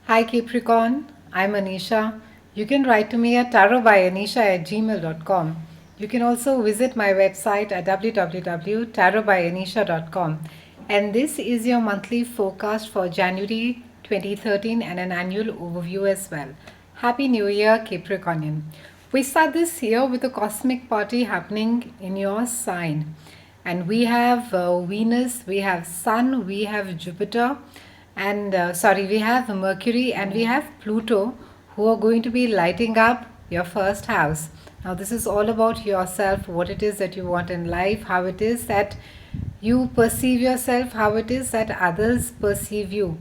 Hi Capricorn, I'm Anisha. You can write to me at tarotbyanisha@gmail.com. You can also visit my website at www.tarotbyanisha.com. And this is your monthly forecast for January 2013 and an annual overview as well. Happy New Year, Capricornian. We start this year with a cosmic party happening in your sign. And we have Venus, we have Sun, we have Jupiter, and we have Mercury and we have Pluto, who are going to be lighting up your first house. Now, this is all about yourself, what it is that you want in life, how it is that you perceive yourself, how it is that others perceive you.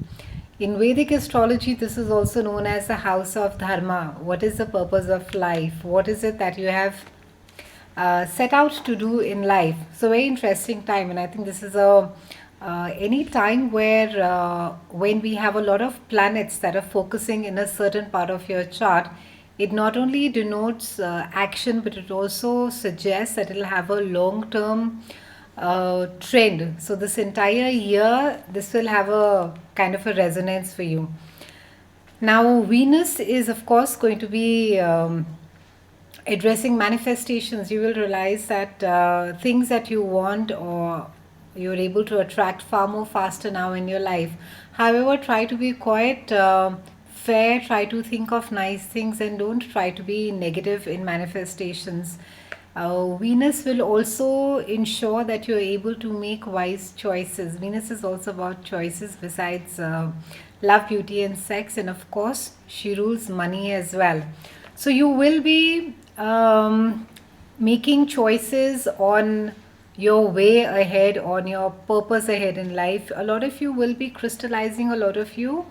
In Vedic astrology, this is also known as the house of Dharma. What is the purpose of life? What is it that you have set out to do in life? So very interesting time, and I think this is a any time where when we have a lot of planets that are focusing in a certain part of your chart, it not only denotes action, but it also suggests that it'll have a long term trend. So this entire year, this will have a kind of a resonance for you. Now, Venus is, of course, going to be addressing manifestations. You will realize that things that you want or you're able to attract far more faster now in your life. However, try to be quite fair, try to think of nice things, and don't try to be negative in manifestations. Venus will also ensure that you're able to make wise choices. Venus is also about choices besides love, beauty, and sex, and of course, she rules money as well. So, you will be making choices on your way ahead, on your purpose ahead in life. A lot of you will be crystallizing, a lot of you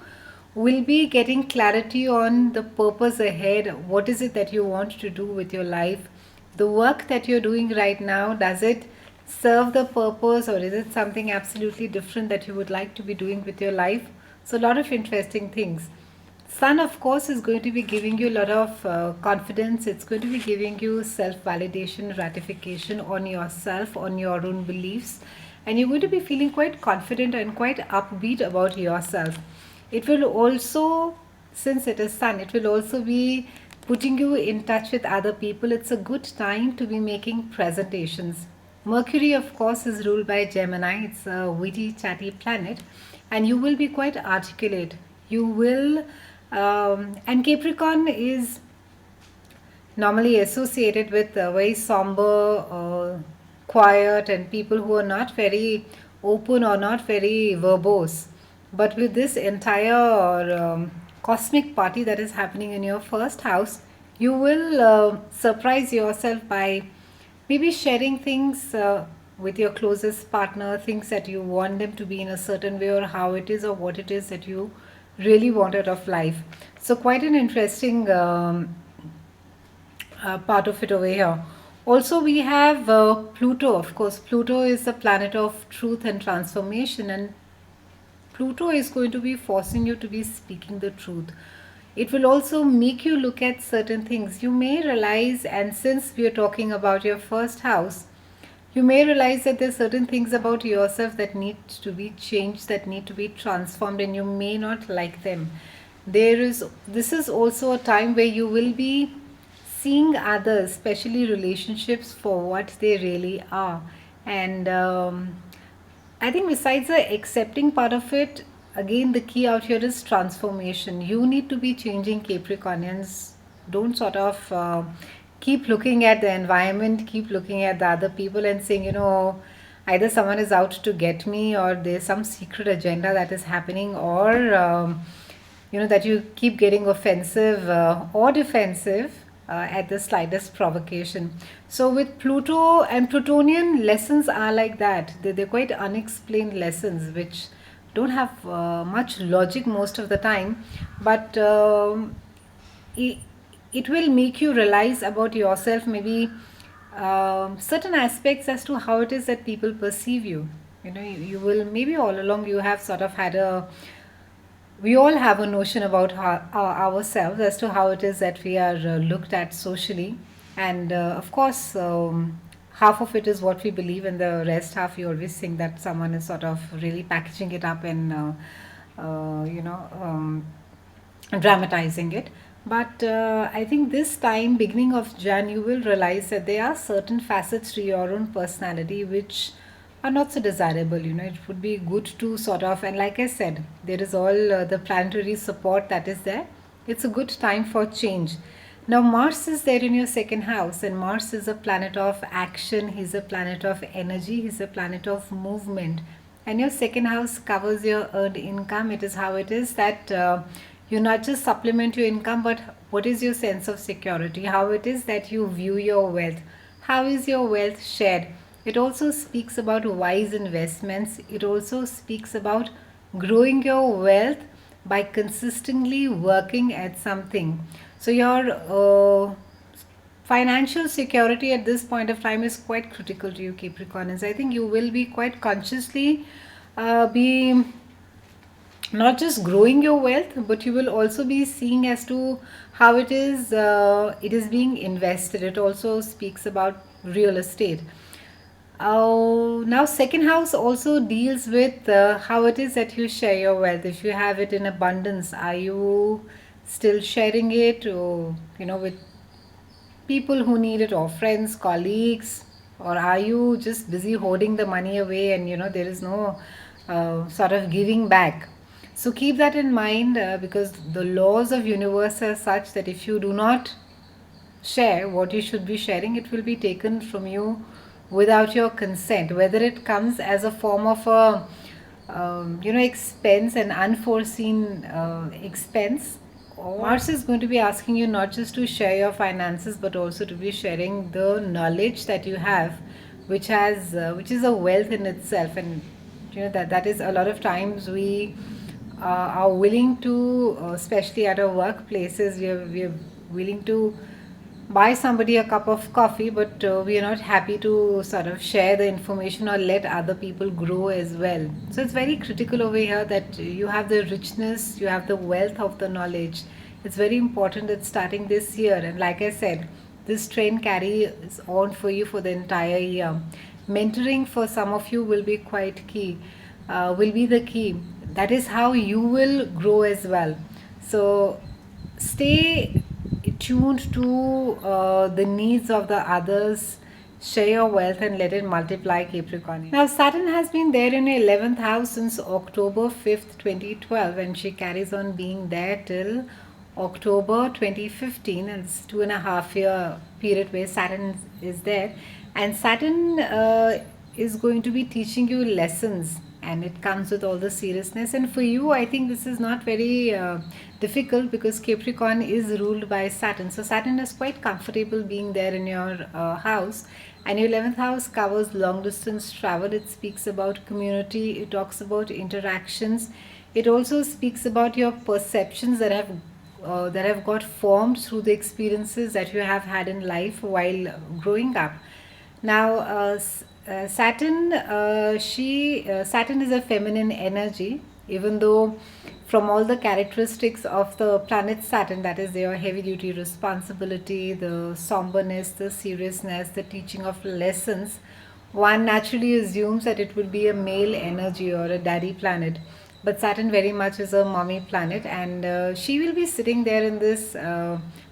will be getting clarity on the purpose ahead. What is it that you want to do with your life? The work that you're doing right now, does it serve the purpose, or is it something absolutely different that you would like to be doing with your life? So, a lot of interesting things. Sun, of course, is going to be giving you a lot of confidence. It's going to be giving you self validation, ratification on yourself, on your own beliefs, and you're going to be feeling quite confident and quite upbeat about yourself. It will also, since it is Sun, it will also be putting you in touch with other people. It's a good time to be making presentations. Mercury, of course, is ruled by Gemini. It's a witty, chatty planet, and you will be quite articulate. You will, and Capricorn is normally associated with very somber, quiet, and people who are not very open or not very verbose. But with this entire cosmic party that is happening in your first house, you will surprise yourself by maybe sharing things with your closest partner, things that you want them to be in a certain way, or how it is, or what it is that you really want out of life. So, quite an interesting part of it over here. Also, we have Pluto. Of course, Pluto is the planet of truth and transformation, and Pluto is going to be forcing you to be speaking the truth. It will also make you look at certain things. You may realize, and since we are talking about your first house, you may realize that there are certain things about yourself that need to be changed, that need to be transformed, and you may not like them. This is also a time where you will be seeing others, especially relationships, for what they really are. And I think besides the accepting part of it, again, the key out here is transformation. You need to be changing, Capricornians. Don't sort of keep looking at the environment, keep looking at the other people and saying, either someone is out to get me, or there's some secret agenda that is happening, or that you keep getting offensive or defensive at the slightest provocation. So, with Pluto and Plutonian, lessons are like that. They're quite unexplained lessons which don't have much logic most of the time, but it will make you realize about yourself, maybe certain aspects as to how it is that people perceive you. You will, maybe all along you have sort of had we all have a notion about ourselves as to how it is that we are looked at socially, and of course, half of it is what we believe, and the rest half you always think that someone is sort of really packaging it up and uh, you know um, dramatizing it. But I think this time, beginning of Jan, you will realize that there are certain facets to your own personality which are not so desirable. It would be good to sort of, and like I said, there is all the planetary support that is there. It's a good time for change. Now, Mars is there in your second house, and Mars is a planet of action, he's a planet of energy, he's a planet of movement. And your second house covers your earned income. It is how it is that you not just supplement your income, but what is your sense of security? How it is that you view your wealth? How is your wealth shared? It also speaks about wise investments. It also speaks about growing your wealth by consistently working at something. So, your financial security at this point of time is quite critical to you, Capricorns. I think you will be quite consciously be not just growing your wealth, but you will also be seeing as to how it is being invested. It also speaks about real estate. Now, second house also deals with how it is that you share your wealth. If you have it in abundance, are you still sharing it, or with people who need it, or friends, colleagues, or are you just busy hoarding the money away, and there is no sort of giving back? So keep that in mind, because the laws of universe are such that if you do not share what you should be sharing, it will be taken from you without your consent, whether it comes as a form of a expense, an unforeseen expense. Mars is going to be asking you not just to share your finances, but also to be sharing the knowledge that you have, which is a wealth in itself. And that is a lot of times we are willing to, especially at our workplaces, we are willing to buy somebody a cup of coffee, but we are not happy to sort of share the information or let other people grow as well. So it's very critical over here that you have the richness, you have the wealth of the knowledge. It's very important that starting this year, and like I said, this train carries on for you for the entire year. Mentoring for some of you will be quite key, will be the key. That is how you will grow as well. So stay tuned to the needs of the others. Share your wealth and let it multiply, Capricorn. Now, Saturn has been there in your 11th house since October 5th, 2012, and she carries on being there till October 2015, and it's 2.5 year period where Saturn is there. And Saturn is going to be teaching you lessons, and it comes with all the seriousness. And for you, I think this is not very difficult, because Capricorn is ruled by Saturn. So Saturn is quite comfortable being there in your house. And your 11th house covers long distance travel. It speaks about community, it talks about interactions. It also speaks about your perceptions that have got formed through the experiences that you have had in life while growing up. Now, Saturn is a feminine energy, even though from all the characteristics of the planet Saturn, that is their heavy duty responsibility, the somberness, the seriousness, the teaching of lessons, one naturally assumes that it would be a male energy or a daddy planet. But Saturn very much is a mommy planet, and she will be sitting there in this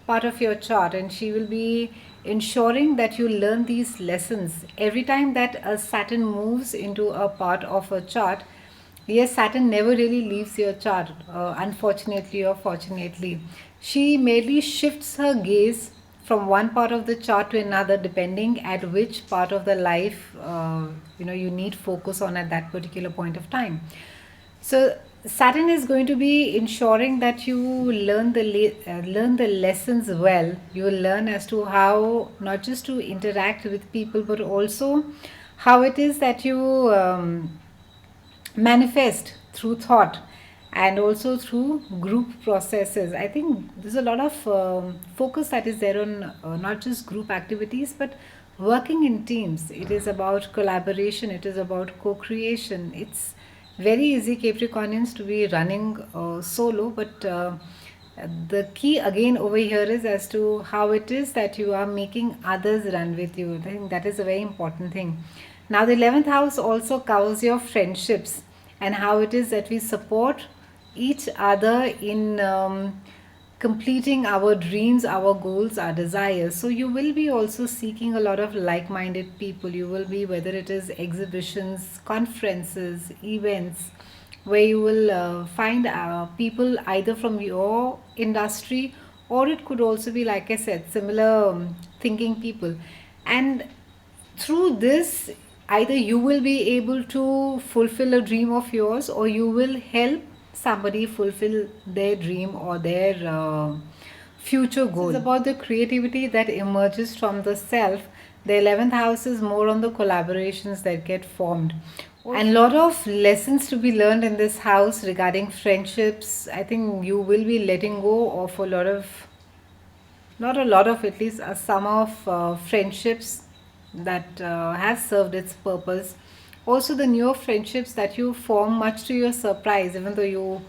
part of your chart, and she will be ensuring that you learn these lessons every time that a Saturn moves into a part of a chart. Yes, Saturn never really leaves your chart, unfortunately or fortunately. She merely shifts her gaze from one part of the chart to another, depending at which part of the life you need focus on at that particular point of time. So Saturn is going to be ensuring that you learn the lessons well. You will learn as to how not just to interact with people, but also how it is that you manifest through thought, and also through group processes. I think there's a lot of focus that is there on not just group activities, but working in teams. It is about collaboration, it is about co-creation. It's very easy, Capricornians, to be running solo, but the key again over here is as to how it is that you are making others run with you. I think that is a very important thing. Now, the 11th house also covers your friendships, and how it is that we support each other in completing our dreams, our goals, our desires. So you will be also seeking a lot of like-minded people. You will be, whether it is exhibitions, conferences, events, where you will find people either from your industry, or it could also be, like I said, similar thinking people. And through this, either you will be able to fulfill a dream of yours, or you will help somebody fulfill their dream or their future goal. It's about the creativity that emerges from the self. The 11th house is more on the collaborations that get formed, and a lot of lessons to be learned in this house regarding friendships. I think you will be letting go of a lot of, not a lot of, at least some of friendships that have served its purpose. Also, the newer friendships that you form, much to your surprise, even though you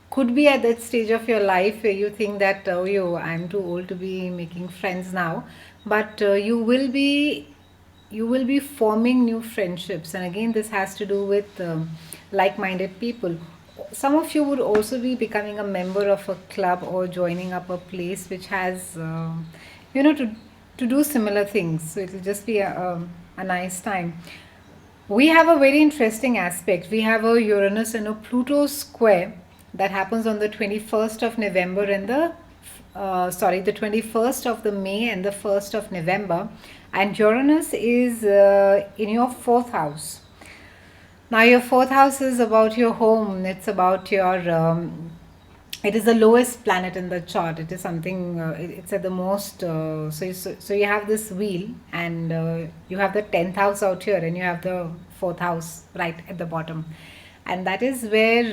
could be at that stage of your life where you think that, oh, I'm too old to be making friends now, but you will be forming new friendships. And again, this has to do with like-minded people. Some of you would also be becoming a member of a club or joining up a place which has to do similar things, so it'll just be a nice time. We have a very interesting aspect. We have a Uranus and a Pluto square that happens on the 21st of November and the 21st of the May and the 1st of November. And Uranus is in your fourth house. Now, your fourth house is about your home. It's about your. It is the lowest planet in the chart. It is something. It's at the most. So you have this wheel, and you have the 10th house out here, and you have the fourth house right at the bottom, and that is where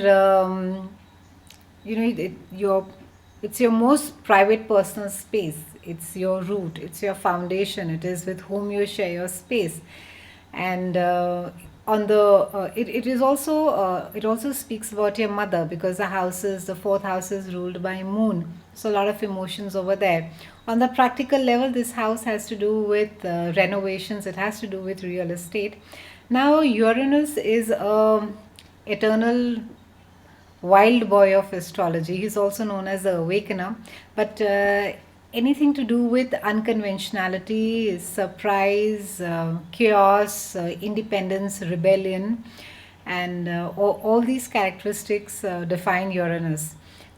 it's your most private personal space. It's your root. It's your foundation. It is with whom you share your space. And on the it is also it also speaks about your mother, because the fourth house is ruled by moon, so a lot of emotions over there. On the practical level, this house has to do with renovations. It has to do with real estate. Now, Uranus is a eternal wild boy of astrology. He's also known as the awakener. But anything to do with unconventionality, surprise, chaos, independence, rebellion, and all these characteristics define Uranus.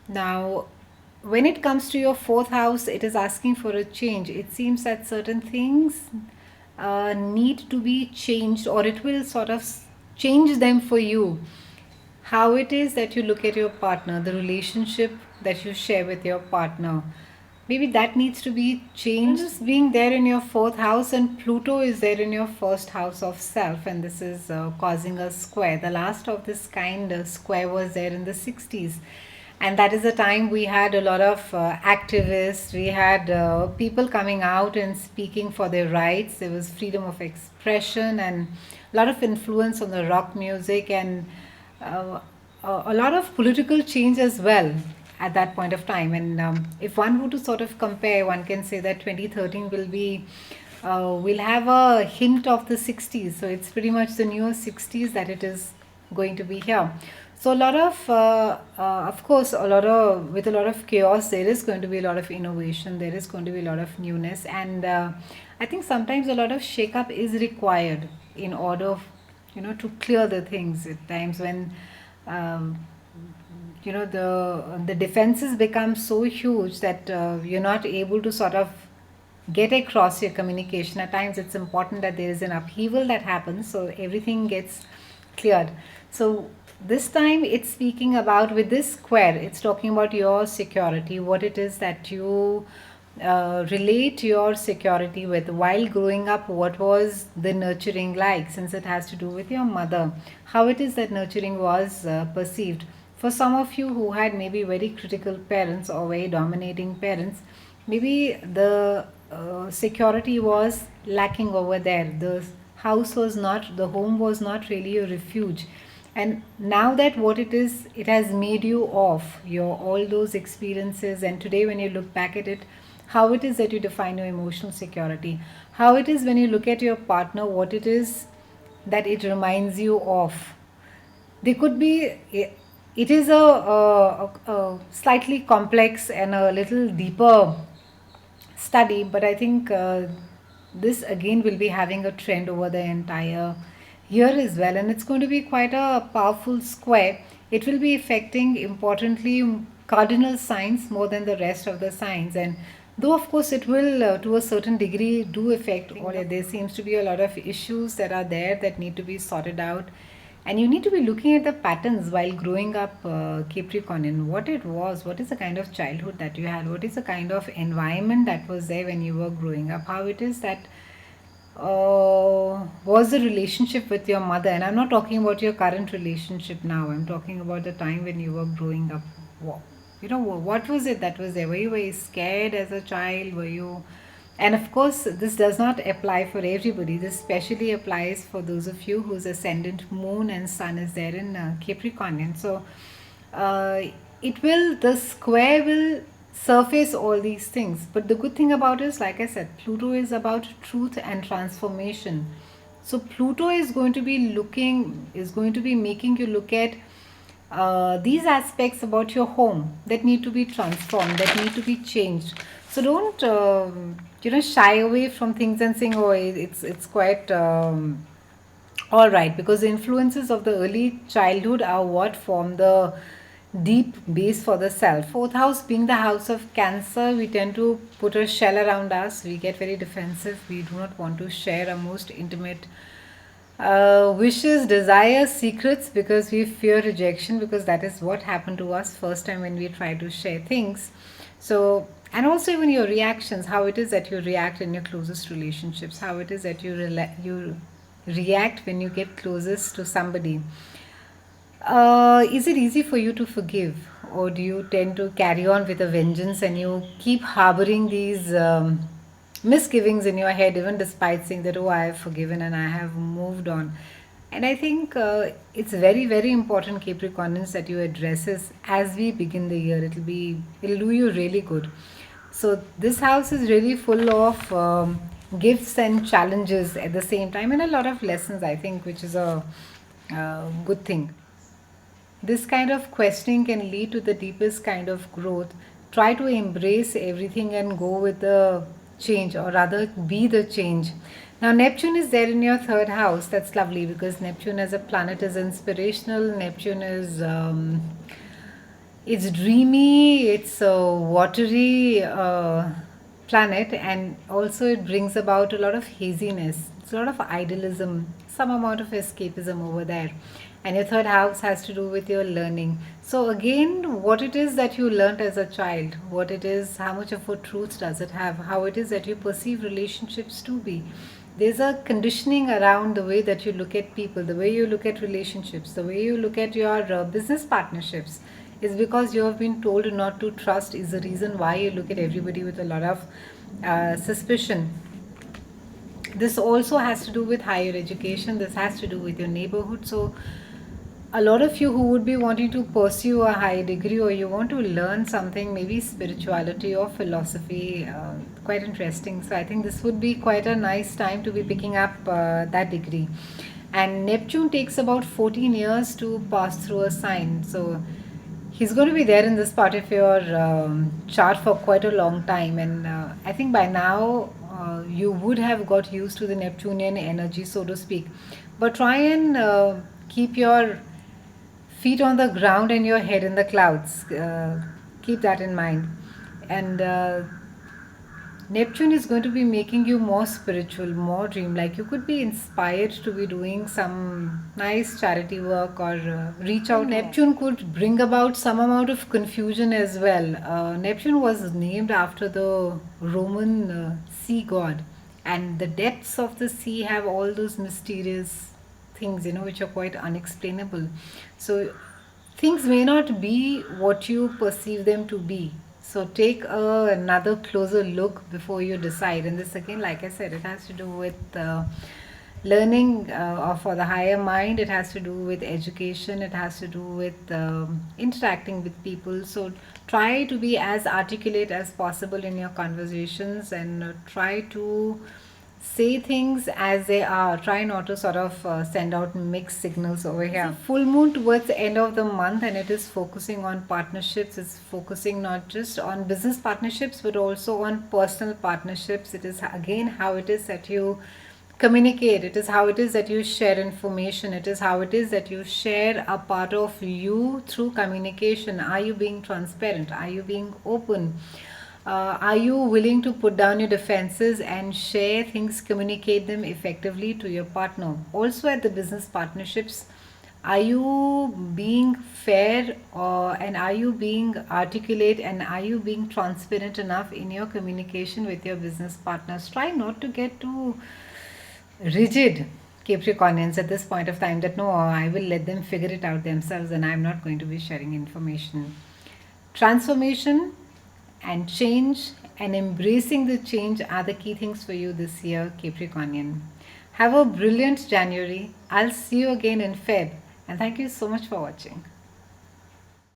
Now, when it comes to your fourth house, it is asking for a change. It seems that certain things need to be changed, or it will sort of change them for you. How it is that you look at your partner, the relationship that you share with your partner, maybe that needs to be changed. Just being there in your fourth house, and Pluto is there in your first house of self, and this is causing a square. The last of this kind square was there in the 60s, and that is the time we had a lot of activists. We had people coming out and speaking for their rights. There was freedom of expression and a lot of influence on the rock music, and a lot of political change as well at that point of time. And if one were to sort of compare, one can say that 2013 will have a hint of the 60s. So it's pretty much the newer 60s that it is going to be here. So a lot of course, with a lot of chaos, there is going to be a lot of innovation. There is going to be a lot of newness, and I think sometimes a lot of shake-up is required in order, to clear the things. At times when the defenses become so huge that you're not able to sort of get across your communication. At times it's important that there is an upheaval that happens, so everything gets cleared. So this time it's speaking about, with this square, it's talking about your security, what it is that you relate your security with. While growing up, what was the nurturing like, since it has to do with your mother, how it is that nurturing was perceived. For some of you who had maybe very critical parents or very dominating parents, maybe the security was lacking over there. The home was not really a refuge. And now that what it is, it has made you of your all those experiences. And today when you look back at it, how it is that you define your emotional security, how it is when you look at your partner, what it is that it reminds you of. They could be it is a slightly complex and a little deeper study, but I think this again will be having a trend over the entire year as well, and it's going to be quite a powerful square. It will be affecting importantly cardinal signs more than the rest of the signs, and though of course it will to a certain degree do affect all, there seems to be a lot of issues that are there that need to be sorted out, and you need to be looking at the patterns while growing up, Capricorn, what it was, what is the kind of childhood that you had, what is the kind of environment that was there when you were growing up, how it is that was the relationship with your mother. And I'm not talking about your current relationship now, I'm talking about the time when you were growing up. What was it that was there? Were you very scared as a child? Were you, and of course, this does not apply for everybody. This especially applies for those of you whose ascendant moon and sun is there in Capricorn. So, uh, the square will surface all these things. But the good thing about it is, like I said, Pluto is about truth and transformation. So Pluto is going to be making you look at these aspects about your home that need to be transformed, that need to be changed. So don't shy away from things and saying, oh, it's quite all right, because the influences of the early childhood are what form the deep base for the self. Fourth house being the house of Cancer, we tend to put a shell around us. We get very defensive. We do not want to share our most intimate wishes, desires, secrets, because we fear rejection, because that is what happened to us first time when we try to share things. So, and also even your reactions, how it is that you react in your closest relationships, how it is that you react when you get closest to somebody. Is it easy for you to forgive, or do you tend to carry on with a vengeance and you keep harboring these misgivings in your head, even despite saying that, oh, I have forgiven and I have moved on? And I think it's very, very important, Capricorns, that you address this as we begin the year. It'll do you really good. So this house is really full of gifts and challenges at the same time, and a lot of lessons, I think, which is a good thing. This kind of questioning can lead to the deepest kind of growth. Try to embrace everything and go with the change, or rather, be the change. Now, Neptune is there in your third house. That's lovely, because Neptune as a planet is inspirational. Neptune is it's dreamy, it's a watery planet, and also it brings about a lot of haziness. It's a lot of idealism, some amount of escapism over there. And your third house has to do with your learning. So, again, what it is that you learnt as a child, what it is, how much of a truth does it have, how it is that you perceive relationships to be. There's a conditioning around the way that you look at people, the way you look at relationships, the way you look at your business partnerships, is because you have been told not to trust, is the reason why you look at everybody with a lot of suspicion. This also has to do with higher education, this has to do with your neighborhood. So a lot of you who would be wanting to pursue a high degree, or you want to learn something, maybe spirituality or philosophy, quite interesting. So I think this would be quite a nice time to be picking up that degree. And Neptune takes about 14 years to pass through a sign. So he's going to be there in this part of your chart for quite a long time. And I think by now you would have got used to the Neptunian energy, so to speak. But try and keep your feet on the ground and your head in the clouds. Keep that in mind. And Neptune is going to be making you more spiritual, more dreamlike. You could be inspired to be doing some nice charity work, or reach out. Neptune could bring about some amount of confusion as well. Neptune was named after the Roman sea god, and the depths of the sea have all those mysterious things, which are quite unexplainable. So things may not be what you perceive them to be. So take another closer look before you decide. And this again, like I said, it has to do with learning for the higher mind. It has to do with education. It has to do with interacting with people. So try to be as articulate as possible in your conversations, and try to Say things as they are. Try not to sort of send out mixed signals over here. Full moon towards the end of the month, and it is focusing on partnerships. It's focusing not just on business partnerships but also on personal partnerships. It is again how it is that you communicate. It is how it is that you share information. It is how it is that you share a part of you through communication. Are you being transparent? Are you being open? Are you willing to put down your defenses and share things, communicate them effectively to your partner? Also, at the business partnerships, are you being fair, and are you being articulate, and are you being transparent enough in your communication with your business partners? Try not to get too rigid, Capricornians, at this point of time, that no, I will let them figure it out themselves and I'm not going to be sharing information. Transformation and change and embracing the change are the key things for you this year, Capricornian. Have a brilliant January. I'll see you again in Feb, and thank you so much for watching.